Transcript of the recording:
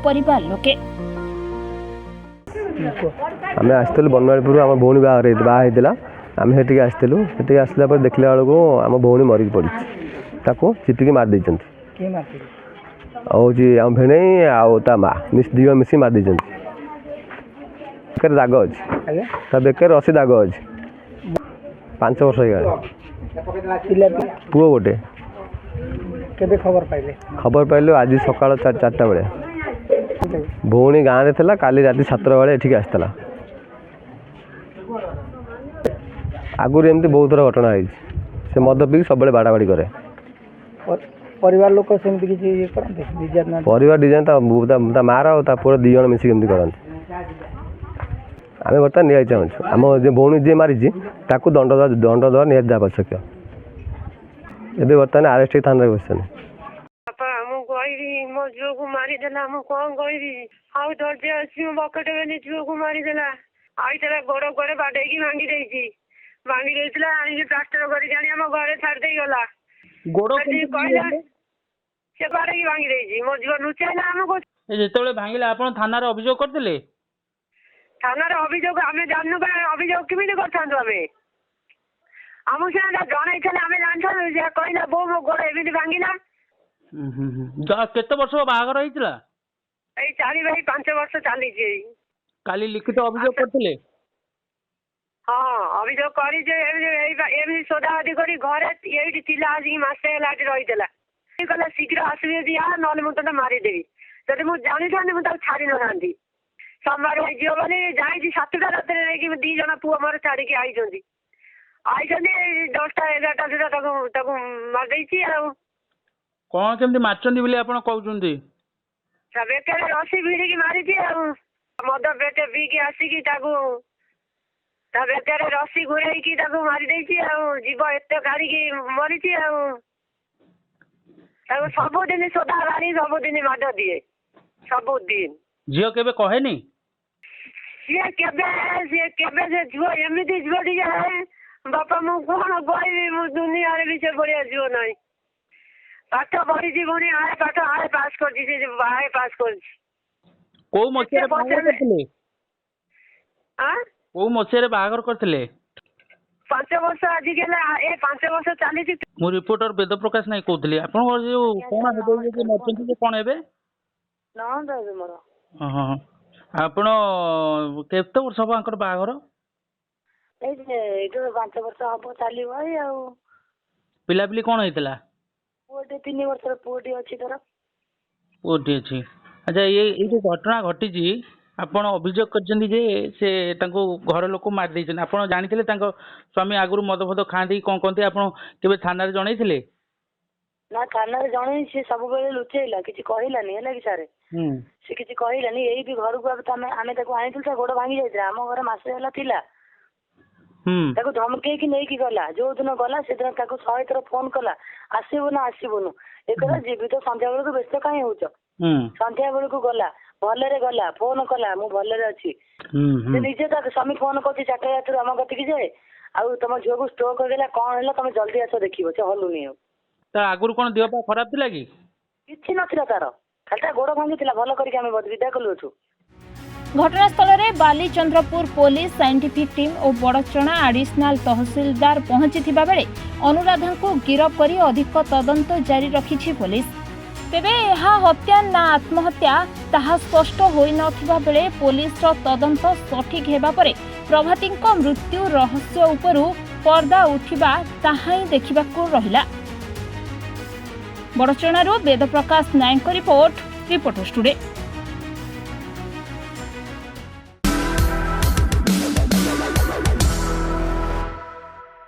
परिवार लोके। आम आसलु बनमालीपुर आम भौणी बाहर आम से आसलु से आसला देखला बेलू आम भौणी मरिक पड़ी चिपिकी मार हूँ आम भेणे आ माँ दी मिसी मार बेकर दाग अच्छे बेकर रसी दाग अच्छे 5 वर्ष हो पुओ गोटे खबर पाइलु आज सकाल 4टा बेले भौणी गाँव में काली राति 7टा बेले ये आसला आगुरी एमती बहुत थर घटना है से मद पी सब बाड़ा बाड़ी करे परिवार लोक सेमती किसी करते परिवार डिजाइन मार और पुरा 2 जन मिसिक एमती करते आम बर्तमान निया चाहूँ आम जो भौणी जी मारी दंड दवा निहत आवश्यक एवं बर्तमान आरेस्ट थाना बस मो झील को मारिदेला मु कौन कहबी आउ धैर्य अच्छी बकेट बेनी झील को मारिदेला आई गोड़ गोड़े बाडेकी भांगी देला प्लास्टर कर घरे छाड़ गला कहला से बाड़े भांगी मो झील लुचाइला आमको जो भांगिला आप थाना अभियोग करते थाना अभियोग आम जानू अभियोग केमी कर आम से जन आम जान कहला बो मो गोड़ एमती भांगिला केते वर्ष बाहागर होइतिला 4-5 वर्ष चली काली लिखित अभियोग करते हाँ अभियोग कर सोदादी कर घरे ये आज मसे रहीला कहला शीघ्र आसबे दिया ना मुझे मारिदेवी जब मुझे जानी था मुझे छाड़ी ना सोमवार हो बोली जाई 7टा रात 2 जन पुआ मोर छाड़ी आई 10टा 11टा सुधा मारदे कौन केमती मारचंदी बोली आपण कहउचंदी बेकर रसी भिड़ी मारी मद पेट पीकी आसिकी बेकर रसी घुरैकी मारी जीव एत काढ़ी मरी सबुदिन सोदा बाड़ी सबुदिन माड दिए सबुदिन झील केबे कहेनी सी केबे से झुआ एमती झुआ टे बापा मु कौन कहबी मु दुनिया भी से बढ़िया झुआ ना पाठ पढ़ी पुणी आए पाठ आए पास कर पास कर को मसिया बाहागर करथिले को मसिया बाहागर करथिले 5 वर्ष आज गेला ए 5 वर्ष चली मु रिपोर्टर वेद प्रकाश नाई कहतली आपण जो कोन हेबे जे मरचंती जे कोन हेबे ना दादा मोर हां आपण केते वर्ष हबा अंकर बाहागर ए जे 5 वर्ष हबो चली भाई आ पिला पिली कोन हेतला पुओटे 3 वर्ष पुओटी अछि तोरा पुओटी अछि अच्छा ये जो घटना घटी आपण अभियोग करछन्ती जे से तांको घर लोक मार दैछन आपण जानिथिले तांको स्वामी आगुरु मद फद खांती कोन कोनते आपण केबे थाना रे जणैथिले ना थाना रे जणै से सब बेले लुचैला किछि कहिलानी हैला कि सारे से किछि कहिलानी एई भी घर को अब आमे ताको आनिथिल ता गोड़ भांगी जाइत्रा हम घर मासे होला थिला ताको धमके कि नहीं कि गला जो दिन गला से दिन ताको 100 थर फोन कला आसीबो ना आसीबोनु एकरा जीवित संध्या बेल को व्यस्त काहे होछ संध्या बेल को गला भलरे गला फोन कला मु भलरे अछि से निजे ताको स्वामी फोन करछि 4टा रात हम गति कि जाए आ तुम झियो को स्ट्रोक हो गेला कोन हैला तुम जल्दी आसो देखिबो से हलुनी हो ता आगुर कोन देह पा खराब थिला कि किछि नथिला तार खालटा गोड़ भांगी थिला भलो करी हम विदा कलु छु घटनास्थल में बालीचंद्रपुर पुलिस साइंटिफिक टीम और बड़चणा एडिशनल तहसीलदार पहुंची बेले अनुराधा को गिरफ्त कर अधिक तदंत जारी रखी पुलिस तेबे यह हत्या ना आत्महत्या ताहा स्पष्ट होई नथिबा बेले पुलिस तदंत सठिक हेबा परे प्रभाती मृत्यु रहस्य उपरु पर्दा उठिबा ताहा ही देखिबाकू रहिला। बड़चणारू Ved Prakash Nayak report reporters today.